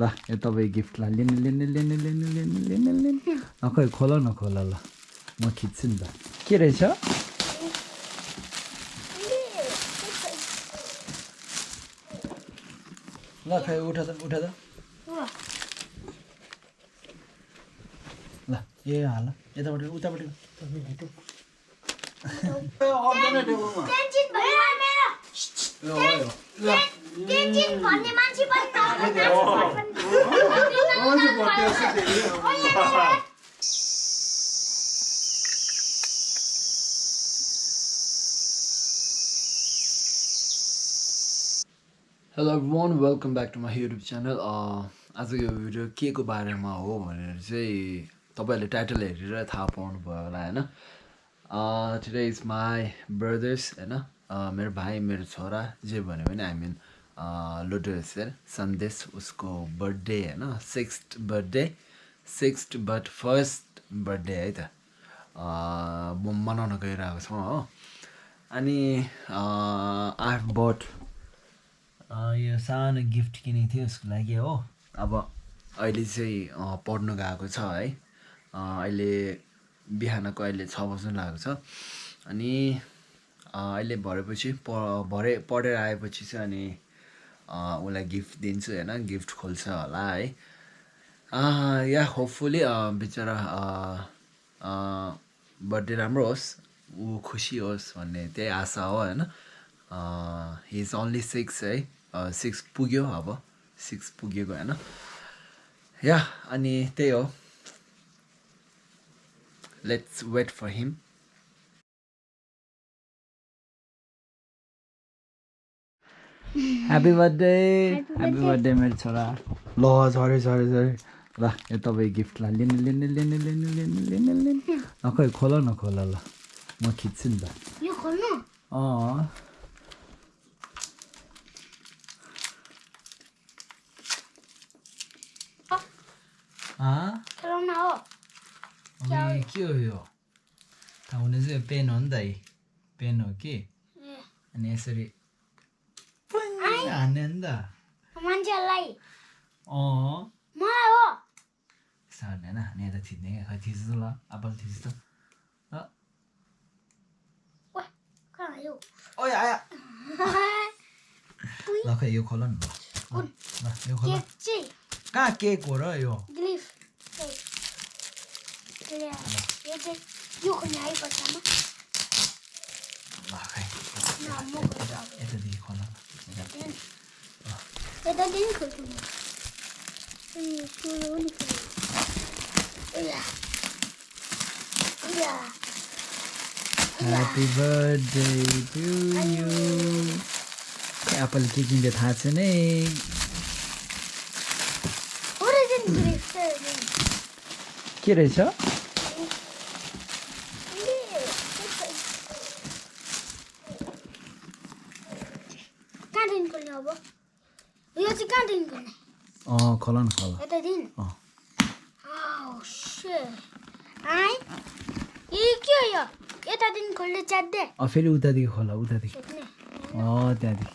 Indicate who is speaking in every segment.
Speaker 1: ल यो तपाईँ गिफ्ट ला लिनु लिनु लिनु लिनु लिनु लिनु लिनु खै खोल न खोल ल म खिच्छु नि त के रहेछ ल खै उठा त ल ए हाल यताबाट उताबाट Hello everyone, welcome back to my YouTube channel. आजको भिडियो के को बारेमा हो भनेर चाहिँ तपाईहरुले टाइटल हेरेर थाहा पाउनु भयो होला हैन. Today is my brothers हैन. मेरो भाइ मेरो छोरा जे भन्यो भने I mean लोटो सन्देश उसको बर्थडे हैन 6th birthday 6th but first birthday है त मनाउन गइरहेको छौं हो. अनि I have bought यो सानो गिफ्ट किनेको थियो उसको लागि हो. अब अहिले चाहिँ पढ्न गएको छ है. अहिले बिहानको अहिले 6 बज्न लागेको छ. अनि अहिले भरेपछि पढेर आएपछि चाहिँ अनि उलाई गिफ्ट दिन्छु हैन. गिफ्ट खोल्छ होला है. या होपफुली बिचरा बर्थडे राम्रो होस् उ खुसी होस् भन्ने त्यही आशा हो हैन. he is only 6 है. 6 पुग्यो अब 6 पुगेको हैन. या अनि त्यही हो. Let's wait for him. Happy birthday मेरो छोरा. ल सरी ल यो तपाईँ गिफ्ट ला लिनु लिनु लिनु लिनु लिनु लिनु लिनु खै खोल न खोल ल म खिच्छु नि त
Speaker 2: यो खोल्नु खेलौना हो.
Speaker 1: के हो यो थाहा हुने चाहिँ पेन हो नि त. पेन हो कि अनि यसरी हान्ने नि त
Speaker 2: मान्छेलाई मलाई हो
Speaker 1: हान्ने होइन. अनि यता थिच्ने क्या. खै थिच्छ ल आप्पल थिच्छ त ओइ आया ल खै यो खोल न ल यो खोल. कहाँ केक हो र यो ल खै यतादेखि खोल Happy birthday to you. Apple के किन्ने थाहा छैन है. के रहेछ खोल न खोल. फेरि उतादेखि खोल उतादेखि त्यहाँदेखि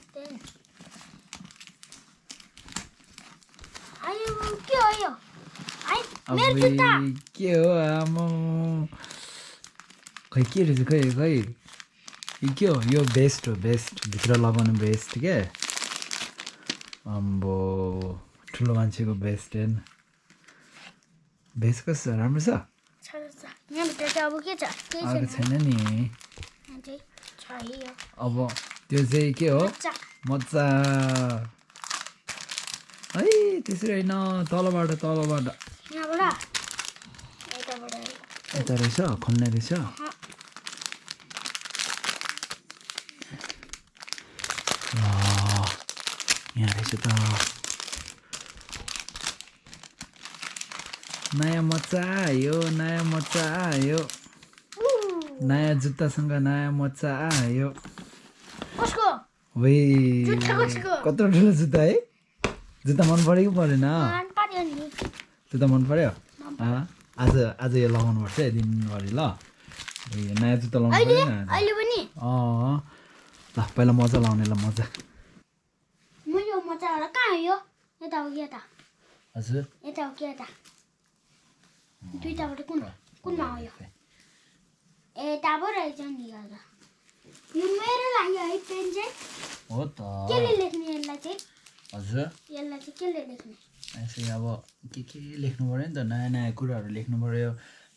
Speaker 1: के हो आमा खै के रहेछ खै खै यो के हो. यो बेस्ट हो बेस्ट भित्र लगाउने बेस्ट के अम्बो ठुलो मान्छेको बेस्ट हेर्न. बेस्ट कस्तो राम्रो छ. आएको छैन नि. अब त्यो चाहिँ के हो मजा है. त्यसरी होइन तलबाट यता रहेछ खोल्ने रहेछ. यहाँ रहेछ त नयाँ मजा आयो नयाँ जुत्तासँग नयाँ मजा आयो. कत्रो ठुलो जुत्ता है. जुत्ता मन पऱ्यो कि परेन. जुत्ता मन पर्यो. आज यो लगाउनु पर्छ है दिनभरि ल. नयाँ जुत्ता लाउनु पर्यो ल. पहिला मजा लाउने ल मजा. हजुर
Speaker 2: यता हो कि यता दुईटाबाट कुनमा हो यो यताबाट रहेछ नि यो मेरो लागि है पेन चाहिँ
Speaker 1: हो त
Speaker 2: केले लेख्ने यसलाई चाहिँ
Speaker 1: हजुर
Speaker 2: यसलाई चाहिँ केले लेख्ने
Speaker 1: यसै अब के लेख्नु पर्यो नि त नयाँ नयाँ कुराहरू लेख्नु पर्यो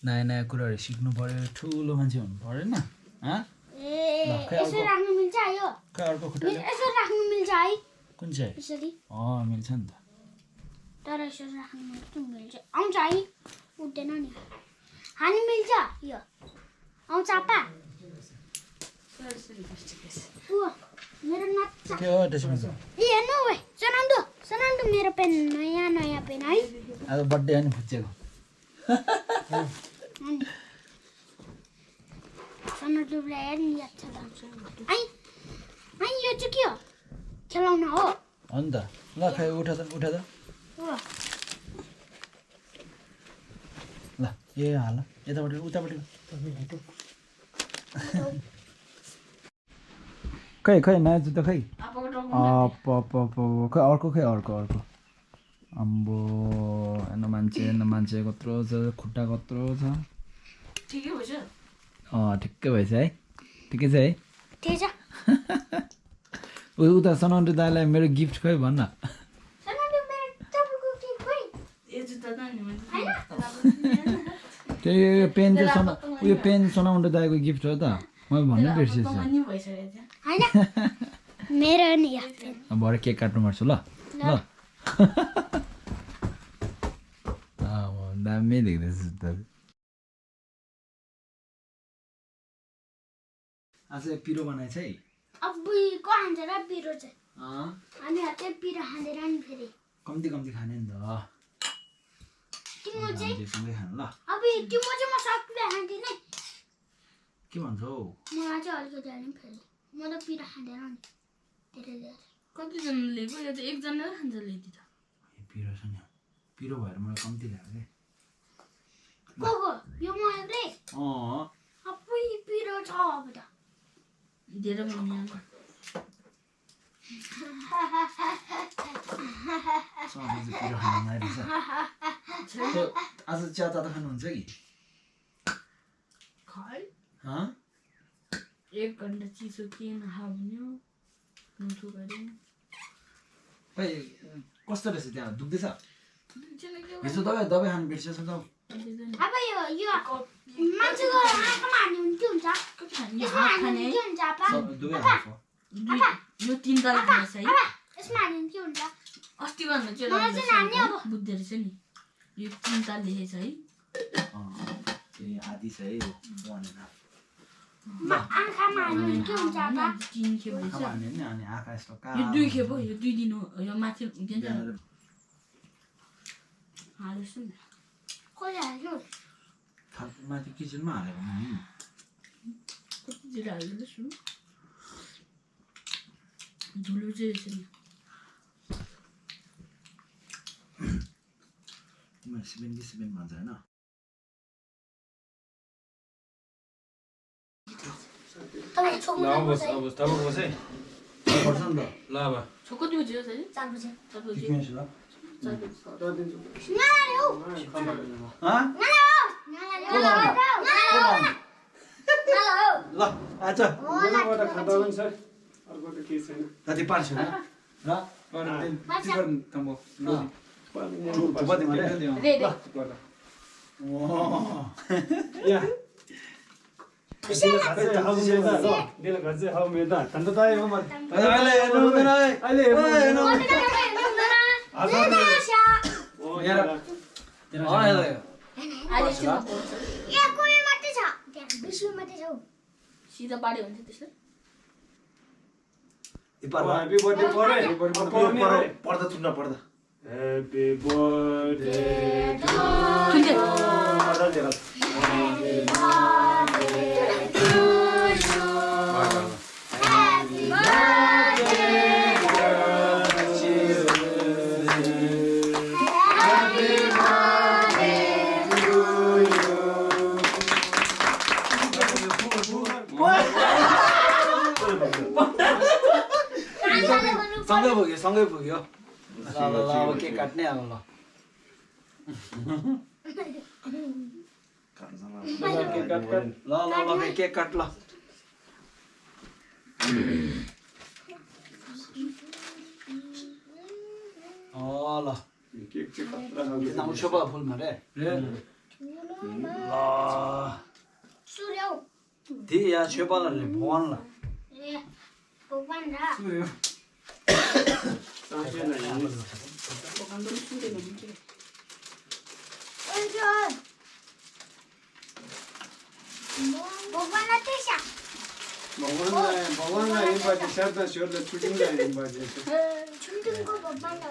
Speaker 1: नयाँ नयाँ कुराहरू सिक्नु पर्यो ठुलो मान्छे हुनु पर्यो नि
Speaker 2: यसो राख्नु मिल्छ यो
Speaker 1: खै अर्को खुट्टा
Speaker 2: यसो राख्नु मिल्छ है
Speaker 1: कुन चाहिँ
Speaker 2: यसरी
Speaker 1: मिल्छ नि त
Speaker 2: तर यसो राख्नु मिल्छ आउँछ है उठ्दैन नि हानि मिल्छ यो आउँछ आपा मेरो नच्छ
Speaker 1: के हो त्यसमा त
Speaker 2: हेर्नु है सनाउँदो मेरो पेन नयाँ पेन है
Speaker 1: आज बर्थडे अनि फुच्चेको
Speaker 2: सनाउँदोलाई हेर्नु याद छ है यो चाहिँ के हो खेलाउन हो
Speaker 1: हो नि त ल खै उठ त ल ए हाल यतापट्टि उतापट्टि खै नयाँ जुत्ता खै खै अर्को अम्बो हेर्नु मान्छे कत्रो छ खुट्टा कत्रो छ ठिक्कै भएछ है ठिकै छ है
Speaker 2: ठिकै छ
Speaker 1: उता सनाउनु दाइलाई मेरो गिफ्ट खै भन्न त्यही पेन चाहिँ उयो पेन सनाउनु दाइको गिफ्ट हो त मैले भन्नु बिर्सेछु
Speaker 2: हैन मेरो नि
Speaker 1: भरे केक काट्नु पर्छ ल दामी देख्दैछ जुत्ता आज पिरो बनाएछ है
Speaker 2: अब्बुई को खान्छ र पिरो चाहिँ हामी हातै पिरो खाँदैन नि फेरि
Speaker 1: कम्ती खाने नि त
Speaker 2: तिम्रो चाहिँ
Speaker 1: सँगै खानु ल
Speaker 2: अब तिम्रो चाहिँ म सक्दै खाँदिन
Speaker 1: के भन्छौ
Speaker 2: मलाई चाहिँ अलिकति हाल्नु फेरि म त पिरो खाँदैन नि धेरै धेरै
Speaker 3: कतिजनाले पो यो त एकजना खान्छ ल्याइदिन्छ
Speaker 1: पिरो छ नि पिरो भएर मलाई कम्ती लाग्यो
Speaker 2: को यो म एक्लै अब्बुई पिरो छ अब त
Speaker 3: धेरै बनाउने
Speaker 1: पिरो खानु नआइरहेछ आज चिया तातो खानुहुन्छ कि
Speaker 3: खै 1 घन्टा चिसो के नखायो नुठो गऱ्यो
Speaker 1: खै कस्तो रहेछ त्यहाँ दुख्दैछ हिजो दबाई खानु बिर्सेछ त
Speaker 2: अब यो मान्छेको आँखामा हान्ने के हुन्छ यसमा हान्ने के हुन्छ आपा
Speaker 3: यो 3 ताल खान्छ है
Speaker 2: यसमा हान्ने के हुन्छ
Speaker 3: अस्ति भन्दा चाहिँ बुझ्दो रहेछ नि यो 3 ताल लेखेछ है
Speaker 1: आधी छ है
Speaker 2: आँखामा हान्ने के हुन्छ आपा
Speaker 3: 3 खेप रहेछ
Speaker 1: अनि आँखा यस्तो
Speaker 3: यो 2 खेप हो यो 2 दिन हो यो माथि के भन्छ हाल्छु नि
Speaker 2: कसले हाल्नु
Speaker 1: माथि किचनमा हालेको
Speaker 3: कति जिरा हाल्दैछु धुलो चाहिँ रहेछ नि
Speaker 1: तिमीहरू 7 भन्छ होइन पर्छ नि त ल अब
Speaker 3: कति बजी हो चाहिँ
Speaker 2: 4 बजे
Speaker 3: 4 बजी
Speaker 1: ल आज जति पार्छ
Speaker 3: सिधा पाड्यो भने त्यसले
Speaker 1: पर्दा चुन्न पर्दा
Speaker 4: Happy birthday to
Speaker 1: सँगै पुग्यो ल अब केक काट्ने अब ल केक काट काट ल ल ल बे केक काट ल ल
Speaker 4: केक चाहिँ खतरा खालको
Speaker 1: नाम शोभा फुलमा रे ल
Speaker 2: सूर्य हो।
Speaker 1: ती या शोभाले भगवान ल
Speaker 2: ए भगवान र
Speaker 4: साँच्चै नै
Speaker 2: भगवानलाई त्यसा
Speaker 4: भगवानलाई इन्भाइट शारदा स्योरलाई छुटिङलाई इन्भाइट
Speaker 2: छुट्टीको भगवान हो।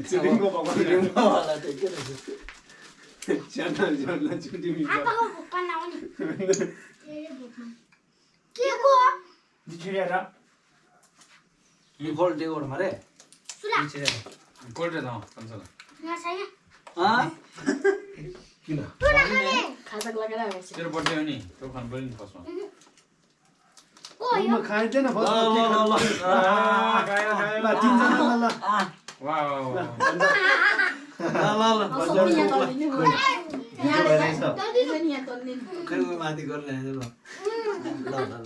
Speaker 4: छुटिङको भगवान
Speaker 1: वाला त के रहेछ
Speaker 4: स्योरलाई छुटिङ
Speaker 2: आपाको भगवान हो नि। ए भगवान के को
Speaker 4: दिछिरा
Speaker 1: यो फल डेकोर मारे
Speaker 2: सुला
Speaker 4: कोल्ड द कन्सला
Speaker 2: नसाय
Speaker 1: आ किन
Speaker 2: तु नखाने
Speaker 3: खाताको लगाएर आएको छ
Speaker 4: तेरो बर्थडे हो नि त्यो खान पर्यो नि फर्स्टमा
Speaker 2: ओ यो
Speaker 4: खाइदैन
Speaker 1: ल ल ल
Speaker 4: तिनजना वा
Speaker 3: सबै यहाँ तल्लिने भयो यहाँ रहेछ नि यहाँ तल्लिने
Speaker 1: खै उयो माथि गरेर ल्याएर ल ल ल ल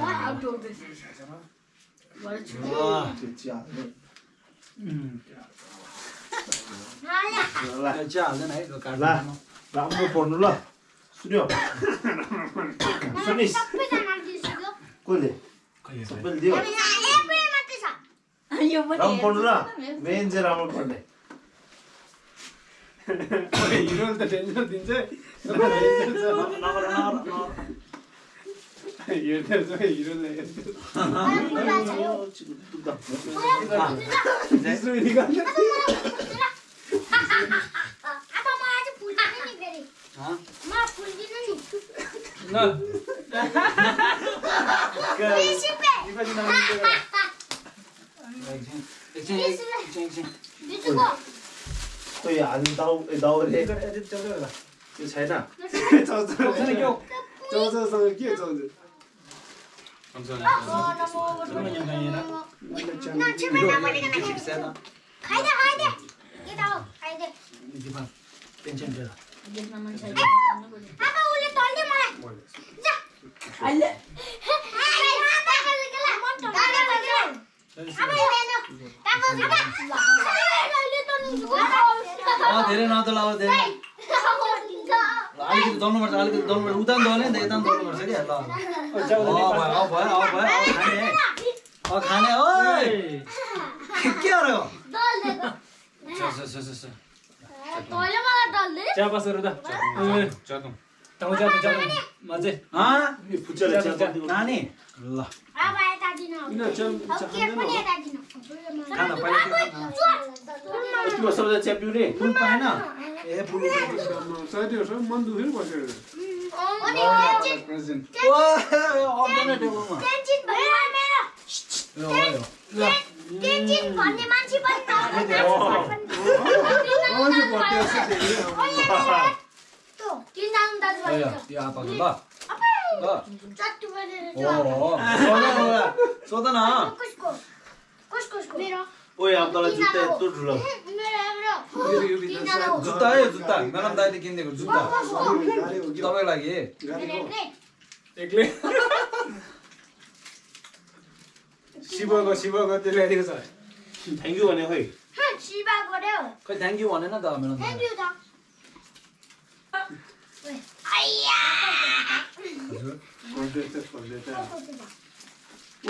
Speaker 3: आउट अफ दिस
Speaker 1: ल चिया हाल्दैन है काट्नु
Speaker 5: राम्रो पढ्नु ल सुन्यो सुनिस्
Speaker 2: सबैजना दिसक्यो।
Speaker 5: कसले सबैले दियो
Speaker 2: हामी यहाँ एकै मात्रै छ।
Speaker 3: यो पनि
Speaker 5: राम्रो पढ्नु ल मेन चाहिँ राम्रो पढ्ने
Speaker 4: हिरोले त टेन्सन दिन्छ हेर्दैछ हिरोले
Speaker 2: पुरा छ यो। अब म आज फुल दिनु नि फेरि। म फुल दिनु नि। 20 रुपियाँ। दिजुको।
Speaker 5: खोइ हाल्नु दाउरे त्यो छैन
Speaker 4: चौचौसँग के चौचौ
Speaker 2: खाइदे खाइदे यता हो खाइदे।
Speaker 1: टेन्सन लिएर
Speaker 3: देख्न मन छ
Speaker 2: अब उले तल्ले मलाई जा
Speaker 3: अहिले
Speaker 1: धेरै नदल अब धेरै अलिकति दल्नुपर्छ अलिकति दल्नुपर्छ उता पनि दल्यो नि त यता पनि दल्नुपर्छ कि ल खाने ओइ के अरे
Speaker 6: चिया पास गरौँ त
Speaker 5: फुच्चाले
Speaker 1: नानी ल खाना
Speaker 5: यस्तो सबैजना चिया पिउने
Speaker 1: फुल पाएन ए फुल
Speaker 4: मन दुखेर बसेर प्रेजेन्ट
Speaker 2: भन्ने मान्छे पनि
Speaker 1: त्यो आपाको ल ल
Speaker 2: चट्टु गरेर
Speaker 1: सोध न
Speaker 2: कसको मेरो
Speaker 5: ओइ अब तँलाई जुत्ता यत्रो ठुलो
Speaker 1: जुत्ता है जुत्ता मेडम दाइले किनिदिएको जुत्ता तपाईँको लागि
Speaker 6: एक्लै शिवको त्यो ल्याइदिएको छ
Speaker 5: थ्याङ्क यू भने खोइ
Speaker 2: शिवा गर्यो
Speaker 1: खै थ्याङ्क यू भनेन त मेडम
Speaker 2: थ्याङ्क यू त आइया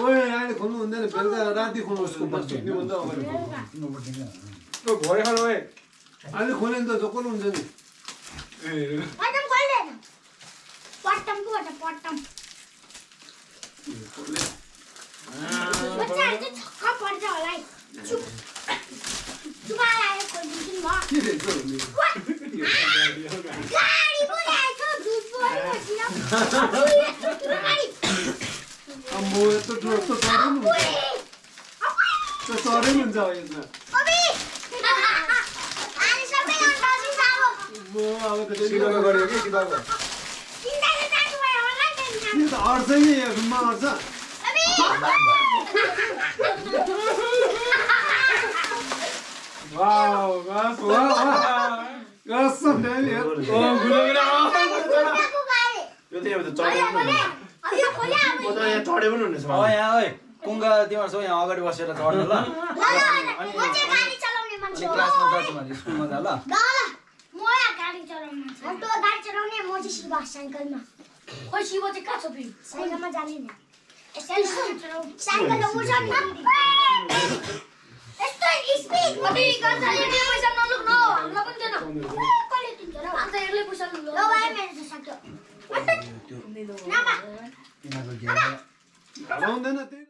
Speaker 4: ओए अहिले खोल्नु हुँदैन बेलुका राति खोल्नु उसको भन्दा अगाडि
Speaker 6: घोडे खानु है
Speaker 4: अहिले खोल्यो नि त जोक्कल हुन्छ नि
Speaker 2: पट्टम खोल्दे पट्टम को भन्छ पट्टम बच्चा चाहिँ छक्का पर्छ होला है चुप चुपाला आयो खोलिदिन्छु म
Speaker 4: के रहेछ
Speaker 2: गाडी पनि आएछ दुध पनि बसिन
Speaker 4: म यत्रो ठुलो यस्तो चढ्नु हुन्छ चढ्नु हुन्छ यसमा अब त
Speaker 6: शिवको गर्यो कि शिवको
Speaker 4: यो त अड्छ नि यो रुममा अड्छ
Speaker 6: वाउ बस कसम ड्याडी ओ गुलगुला
Speaker 2: कुकुरको गाडी
Speaker 5: यो त यहाँ त चढेको पनि हुने।
Speaker 2: अब यो खोल्या अब
Speaker 5: म त यहाँ चढे पनि हुनेछ
Speaker 1: यहाँ ओइ कुङ्गा तिमीहरू सबै यहाँ अगाडि बसेर चढ्नु ल
Speaker 2: ल म चाहिँ गाडी चलाउने मान्छे हो
Speaker 1: क्लासमा जा तिमीहरू स्कुलमा जा ल
Speaker 2: ल म यहाँ गाडी चलाउने मान्छे हो। तँ गाडी चलाउने म चाहिँ शिव साइकलमा
Speaker 3: खोइ शिव चाहिँ कहाँ छ फेरि
Speaker 2: साइकलमा जाने नि साइकल उड्छ नि यस्तो स्पिड
Speaker 3: कति गर्छ एक्लै पैसा नलुक न हामीलाई पनि दिएन
Speaker 2: कसले दिन्छ र
Speaker 3: अन्त एक्लै पैसा लु
Speaker 2: ल भाइ मेरो त सक्यो नबा
Speaker 1: तिनीहरूको घेरा
Speaker 4: हराउँदैन त्यही